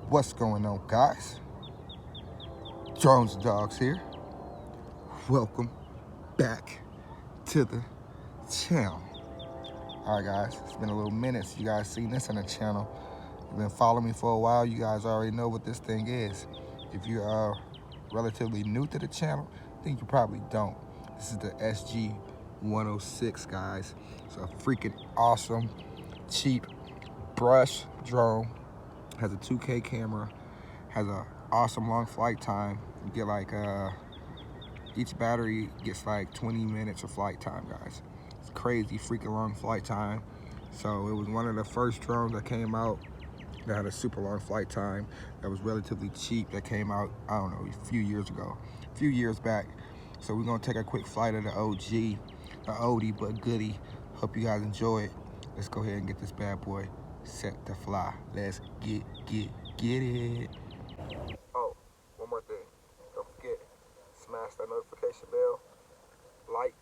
What's going on, guys? Jones Dogs here. Welcome back to the channel. Alright guys, it's been a little minute since you guys seen this on the channel. You've been following me for a while. You guys already know what this thing is. If you are relatively new to the channel, I think you probably don't. This is the SG106, guys. It's a freaking awesome, cheap brush drone. Has a 2K camera, has a awesome long flight time. You get like, each battery gets like 20 minutes of flight time, guys. It's crazy freaking long flight time. So it was one of the first drones that came out that had a super long flight time, that was relatively cheap, that came out, I don't know, a few years back. So we're gonna take a quick flight of the OG, the oldie but goodie. Hope you guys enjoy it. Let's go ahead and get this bad boy set to fly. Let's get it. Oh, one more thing. Don't forget, smash that notification bell, like,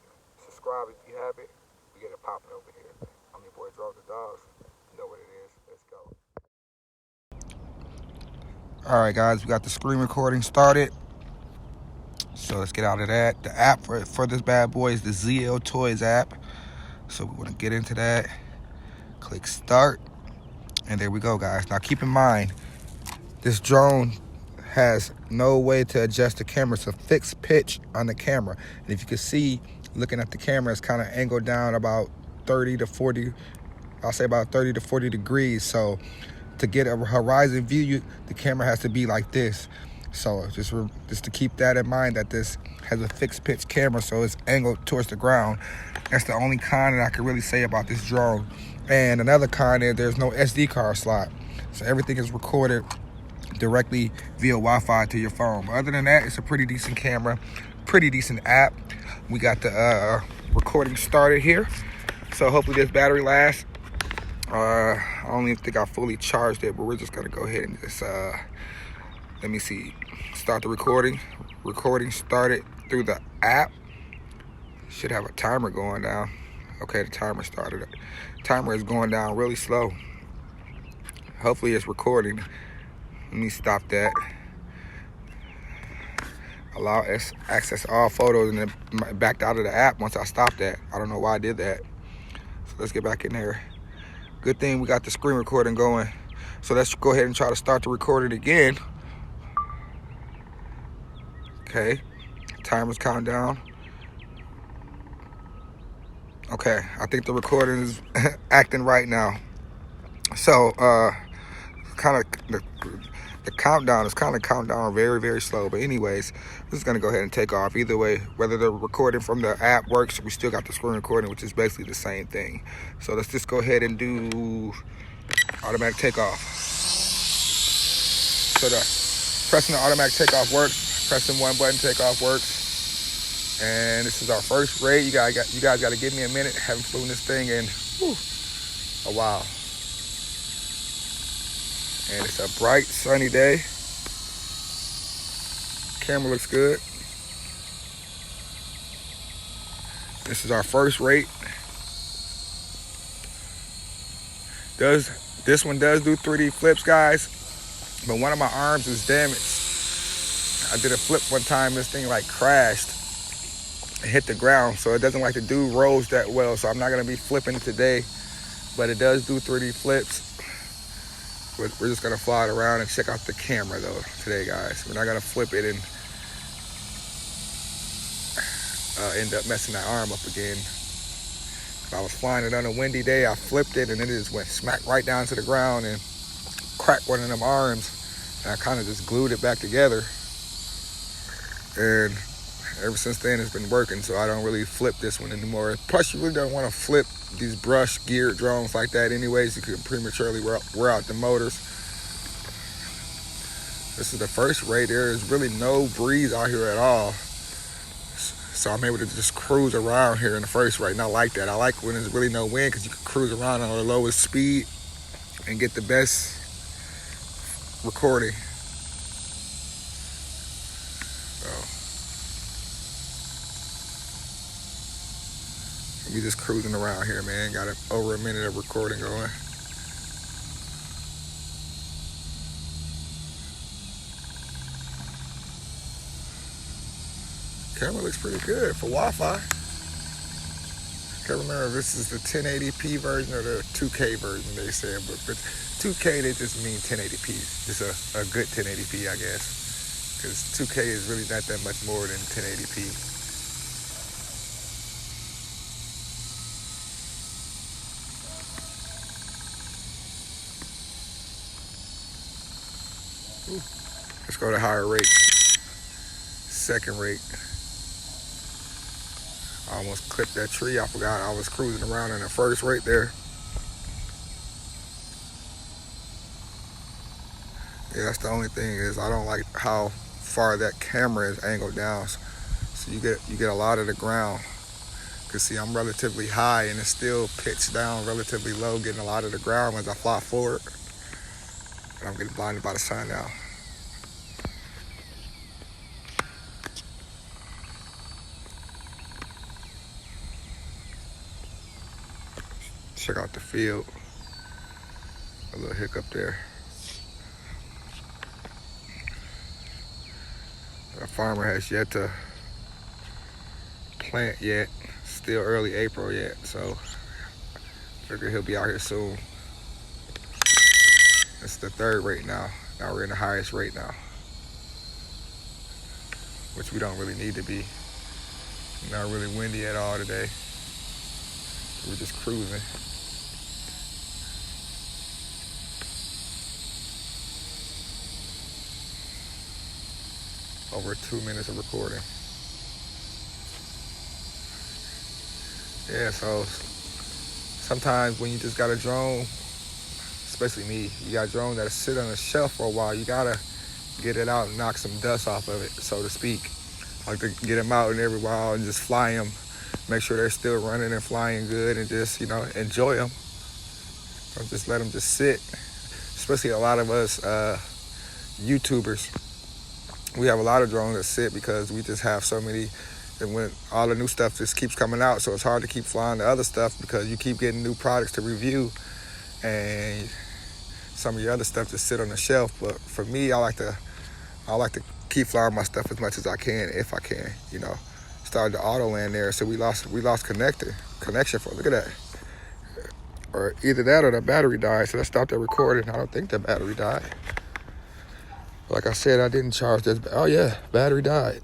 subscribe if you haven't. We get it popping over here. I'm your boy Draws the Dogs. You know what it is. Let's go. Alright guys, we got the screen recording started. So let's get out of that. The app for this bad boy is the ZL Toys app. So we want to get into that. Click start. And there we go, guys. Now keep in mind, this drone has no way to adjust the camera. It's a fixed pitch on the camera. And if you can see, looking at the camera, it's kind of angled down about 30 to 40, I'll say about 30 to 40 degrees. So to get a horizon view, the camera has to be like this. So just to keep that in mind, that this has a fixed pitch camera, so it's angled towards the ground. That's the only con that I can really say about this drone. And another con is there's no SD card slot. So everything is recorded directly via Wi-Fi to your phone. But other than that, it's a pretty decent camera, pretty decent app. We got the recording started here. So hopefully this battery lasts. I don't even think I fully charged it, but we're just gonna go ahead and just, let me see, start the recording. Recording started through the app. Should have a timer going down. Okay, the timer started. Timer is going down really slow. Hopefully it's recording. Let me stop that. Allow access all photos, and then backed out of the app once I stopped that. I don't know why I did that. So let's get back in there. Good thing we got the screen recording going. So let's go ahead and try to start the recording again. Okay, timer's counting down. Okay, I think the recording is acting right now. So, kind of the countdown is kind of counting down very, very slow. But anyways, this is gonna go ahead and take off. Either way, whether the recording from the app works, we still got the screen recording, which is basically the same thing. So let's just go ahead and do automatic takeoff. So pressing the automatic takeoff works. Pressing one button, takeoff works. And this is our first rate. You guys got to give me a minute. Haven't flown this thing in a while. And it's a bright, sunny day. Camera looks good. This is our first rate. This one does do 3D flips, guys, but one of my arms is damaged. I did a flip one time, this thing like crashed and hit the ground, so it doesn't like to do rolls that well, so I'm not gonna be flipping today, but it does do 3D flips. We're just gonna fly it around and check out the camera though today, guys. We're not gonna flip it and end up messing that arm up again. I was flying it on a windy day, I flipped it and it just went smack right down to the ground and cracked one of them arms, and I kind of just glued it back together. And ever since then it's been working, so I don't really flip this one anymore. Plus, you really don't want to flip these brush geared drones like that anyways. You can prematurely wear out the motors. This is the first rate. There is really no breeze out here at all. So I'm able to just cruise around here in the first rate, and I like that. I like when there's really no wind because you can cruise around on the lowest speed and get the best recording. So we just cruising around here, man. Got over a minute of recording going. Camera looks pretty good for Wi-Fi. Can't remember if this is the 1080p version or the 2K version they said, but for 2K they just mean 1080p. Just a good 1080p, I guess, because 2K is really not that much more than 1080p. Ooh. Let's go to higher rate. Second rate. I almost clipped that tree. I forgot I was cruising around in the first rate there. Yeah, that's the only thing is I don't like how far that camera is angled down. So you get a lot of the ground. Cause see, I'm relatively high and it's still pitched down relatively low, getting a lot of the ground as I fly forward. But I'm getting blinded by the sun now. Check out the field. A little hiccup there. The farmer has yet to plant yet. Still early April yet, so figure he'll be out here soon. It's the third rate now. Now we're in the highest rate now, which we don't really need to be. Not really windy at all today. We're just cruising. Over 2 minutes of recording. Yeah, so sometimes when you just got a drone, especially me, you got a drone that'll sit on a shelf for a while, you gotta get it out and knock some dust off of it, so to speak. I like to get them out in every while and just fly them, make sure they're still running and flying good, and just, enjoy them. Don't just let them just sit. Especially a lot of us YouTubers, we have a lot of drones that sit because we just have so many, and when all the new stuff just keeps coming out, so it's hard to keep flying the other stuff because you keep getting new products to review, and some of your other stuff just sit on the shelf. But for me, I like to keep flying my stuff as much as I can, if I can. Started the auto land there, so we lost connection for. Look at that. Or either that or the battery died, so let's stop the recording. I don't think the battery died. Like I said, I didn't charge this. Oh yeah, battery died.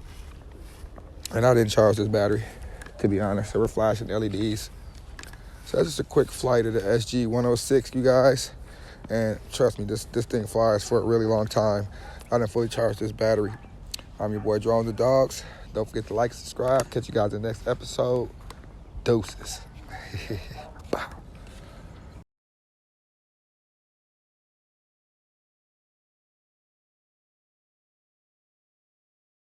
And I didn't charge this battery, to be honest. So we're flashing LEDs. So that's just a quick flight of the SG106, you guys. And trust me, this thing flies for a really long time. I didn't fully charge this battery. I'm your boy, Drone the Dogs. Don't forget to like, subscribe. Catch you guys in the next episode. Deuces.